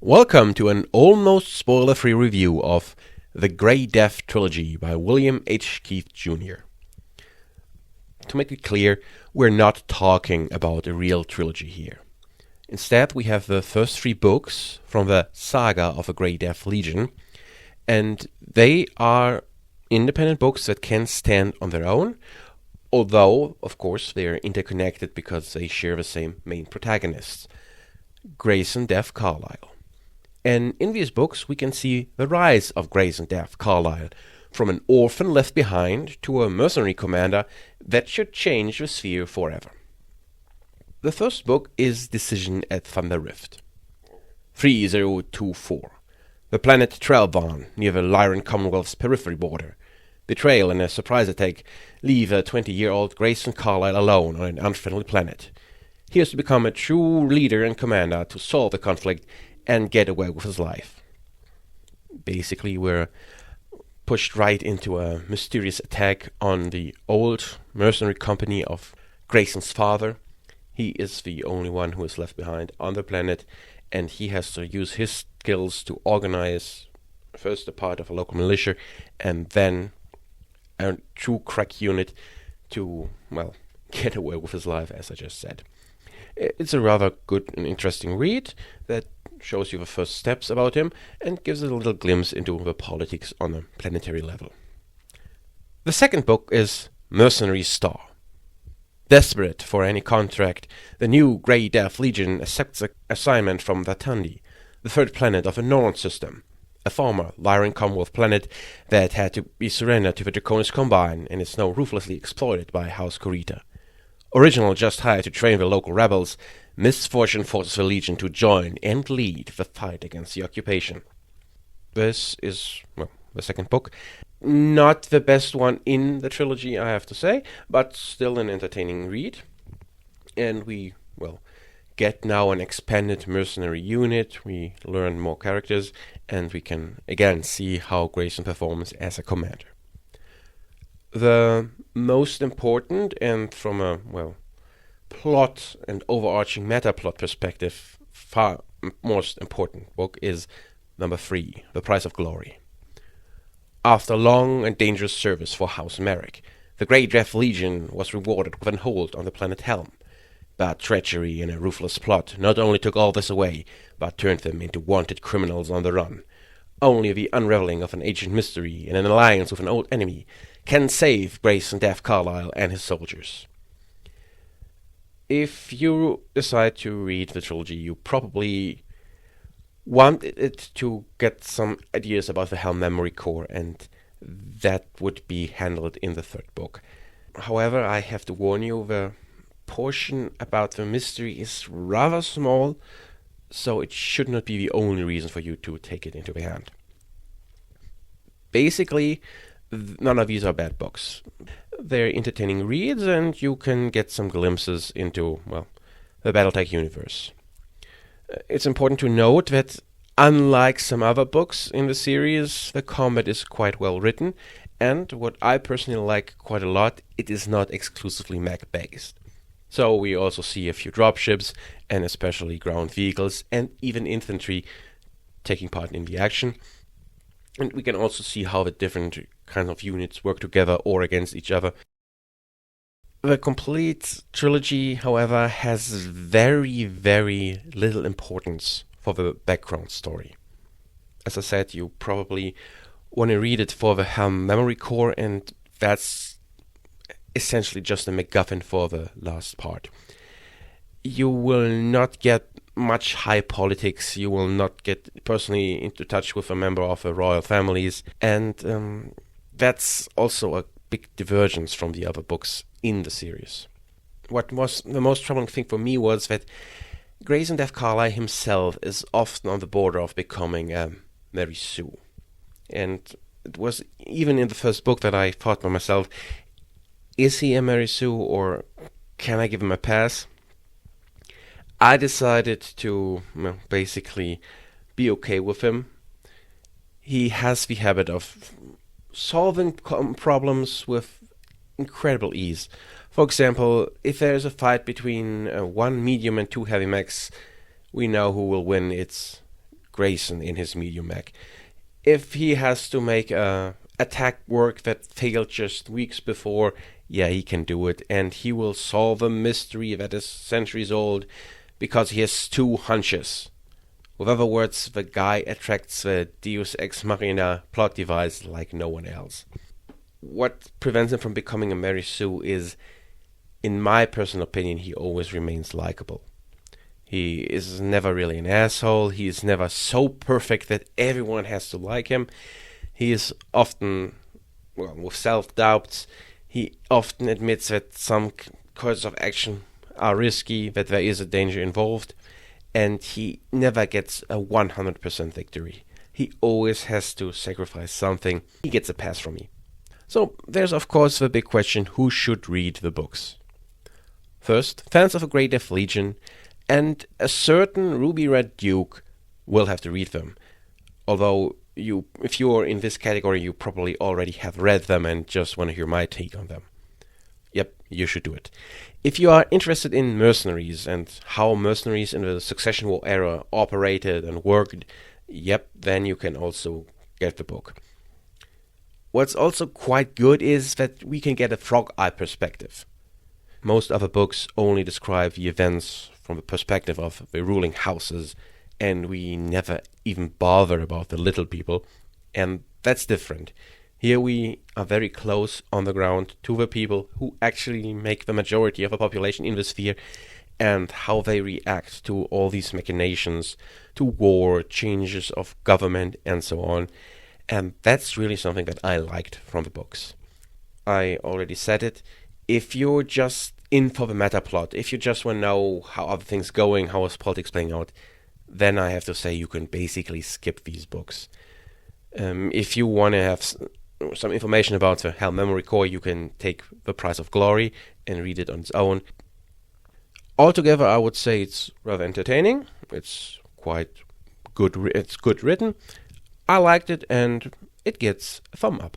Welcome to an almost spoiler-free review of the Gray Death Trilogy by William H. Keith Jr. To make it clear, we're not talking about a real trilogy here. Instead, we have the first three books from the Saga of a Gray Death Legion, and they are independent books that can stand on their own, although, of course, they are interconnected because they share the same main protagonists, Grayson Death Carlyle. And in these books, we can see the rise of Grayson Death Carlyle, from an orphan left behind to a mercenary commander that should change the sphere forever. The first book is Decision at Thunder Rift. 3024. The planet Trelvan, near the Lyran Commonwealth's periphery border. Betrayal and a surprise attack leave a 20-year-old Grayson Carlyle alone on an unfriendly planet. He has to become a true leader and commander to solve the conflict and get away with his life. Basically, we're pushed right into a mysterious attack on the old mercenary company of Grayson's father. He is the only one who is left behind on the planet, and he has to use his skills to organize first a part of a local militia and then a true crack unit to, get away with his life, as I just said. It's a rather good and interesting read that shows you the first steps about him and gives a little glimpse into the politics on a planetary level. The second book is Mercenary Star. Desperate for any contract, the new Gray Death Legion accepts an assignment from Vatandi, the third planet of the Norn system, a former Lyran Commonwealth planet that had to be surrendered to the Draconis Combine and is now ruthlessly exploited by House Kurita. Original just hired to train the local rebels, misfortune forces the Legion to join and lead the fight against the occupation. This is, the second book. Not the best one in the trilogy, I have to say, but still an entertaining read. And we, get now an expanded mercenary unit, we learn more characters, and we can again see how Grayson performs as a commander. The most important, and from a, plot and overarching meta-plot perspective, far most important book is number 3, The Price of Glory. After long and dangerous service for House Merrick, the Gray Death Legion was rewarded with a hold on the planet Helm. But treachery and a ruthless plot not only took all this away, but turned them into wanted criminals on the run. Only the unraveling of an ancient mystery and an alliance with an old enemy can save Grayson Death Carlyle and his soldiers. If you decide to read the trilogy, you probably want it to get some ideas about the Helm Memory Core, and that would be handled in the third book. However, I have to warn you, the portion about the mystery is rather small, so it should not be the only reason for you to take it into the hand. Basically, none of these are bad books. They're entertaining reads, and you can get some glimpses into, the BattleTech universe. It's important to note that, unlike some other books in the series, the combat is quite well written, and what I personally like quite a lot, it is not exclusively mech-based. So we also see a few dropships, and especially ground vehicles, and even infantry taking part in the action. And we can also see how the different kinds of units work together or against each other. The complete trilogy, however, has very, very little importance for the background story. As I said, you probably want to read it for the Helm Memory Core, and that's essentially just a MacGuffin for the last part. You will not get much high politics, you will not get personally into touch with a member of the royal families, and that's also a big divergence from the other books in the series. What was the most troubling thing for me was that Grayson Death Carlyle himself is often on the border of becoming a Mary Sue. And it was even in the first book that I thought by myself, is he a Mary Sue, or can I give him a pass? I decided to basically be okay with him. He has the habit of solving problems with incredible ease. For example, if there's a fight between one medium and two heavy mechs, we know who will win. It's Grayson in his medium mech. If he has to make a attack work that failed just weeks before, yeah, he can do it, and he will solve a mystery that is centuries old because he has two hunches. With other words, the guy attracts the Deus Ex Machina plot device like no one else. What prevents him from becoming a Mary Sue is, in my personal opinion, he always remains likable. He is never really an asshole. He is never so perfect that everyone has to like him. He is often, with self-doubts. He often admits that some courses of action are risky, that there is a danger involved, and he never gets a 100% victory. He always has to sacrifice something. He gets a pass from me. So there's of course the big question, who should read the books? First, fans of a Gray Death Legion and a certain Ruby Red Duke will have to read them. Although if you're in this category, you probably already have read them and just want to hear my take on them. Yep, you should do it. If you are interested in mercenaries and how mercenaries in the Succession War era operated and worked, yep, then you can also get the book. What's also quite good is that we can get a frog eye perspective. Most other books only describe the events from the perspective of the ruling houses, and we never even bother about the little people, and that's different. Here we are very close on the ground to the people who actually make the majority of the population in the sphere, and how they react to all these machinations, to war, changes of government, and so on. And that's really something that I liked from the books. I already said it. If you're just in for the meta plot, if you just want to know how other things going, how is politics playing out, then I have to say you can basically skip these books. If you want to have some information about the Hell Memory Core, you can take The Price of Glory and read it on its own. Altogether, I would say it's rather entertaining. It's quite good. It's good written. I liked it, and it gets a thumb up.